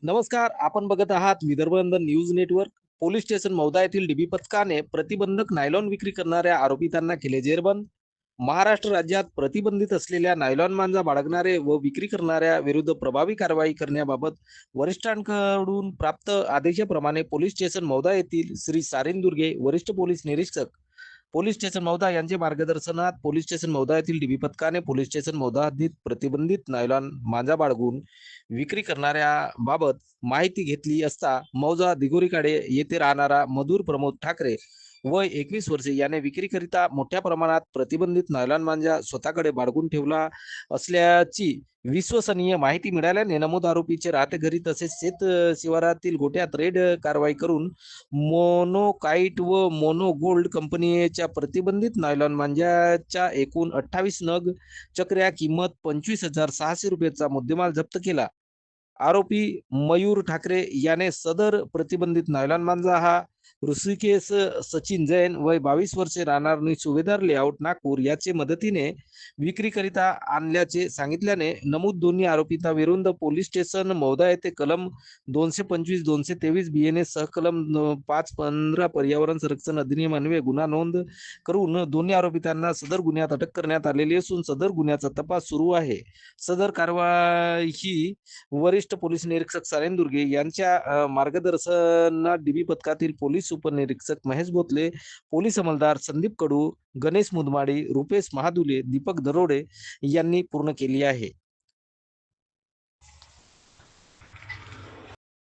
नमस्कार. आपण बघत आहात Vidarbhanandan news network. Police station Mauda येथील डीबी पथकाने प्रतिबंधक नायलॉन विक्री करणाऱ्या आरोपितांना केले जेरबंद. महाराष्ट्र राज्यात प्रतिबंधित असलेल्या नायलॉन मांजा बाळगणारे व विक्री करणाऱ्या विरुद्ध प्रभावी कारवाई करण्याबाबत वरिष्ठांकडून प्राप्त आदेशाप्रमाणे पोलीस स्टेशन मौदा येथील श्री सारिन वरिष्ठ पोलीस निरीक्षक पोलीस स्टेशन मौदा यांचे मार्गदर्शनात पोलीस स्टेशन मौदा येथील डीबी पथकाने पोलीस स्टेशन मौदा हद्दीत प्रतिबंधित नायलॉन मांजा बाळगून विक्री करणाऱ्या बाबत माहिती घेतली असता मौजा दिगोरीकडे येथे राहणारा मधुर प्रमोद ठाकरे वय 21 वर्षे याने विक्रीकरिता मोठ्या प्रमाणात प्रतिबंधित नायलॉन मांजा स्वतःकडे बाळगून ठेवला असल्याची विश्वसनीय माहिती मिळाल्याने नमूद आरोपीचे राहते घरी तसेच शिवारातील गोठ्यात रेड कारवाई करून मोनोकाईट व मोनो गोल्ड कंपनीच्या प्रतिबंधित नायलॉन मांजाच्या एकूण 28 नग चक्र्या किंमत 25,600 रुपयाचा मुद्देमाल जप्त केला. आरोपी मयूर ठाकरे याने सदर प्रतिबंधित नायलॉन मांजा हा ऋषिकेश सचिन जैन वय 22 वर्षे राहणार सुभेदार लेआउट नागपूर याचे मदतीने विक्रीकरिता आणल्याचे सांगितल्याने नमूद दोन्ही आरोपितांविरुद्ध पोलीस स्टेशन मौदा येथे कलम 225 223 BNS सहकलम 515 पर्यावरण संरक्षण अधिनियम अन्वये गुन्हा नोंद करून दोन्ही आरोपितांना सदर गुन्ह्यात अटक करण्यात आलेली असून सदर गुन्ह्याचा तपास सुरू आहे. सदर कारवाई ही वरिष्ठ पोलीस निरीक्षक सारेन यांच्या मार्गदर्शनात डीबी पथकातील पोलीस उपनिरीक्षक महेश बोतले, पोलीस अंमलदार संदीप कडू, गणेश मुदमाडी, रुपेश महादुले, दीपक दरोडे यांनी पूर्ण केली आहे.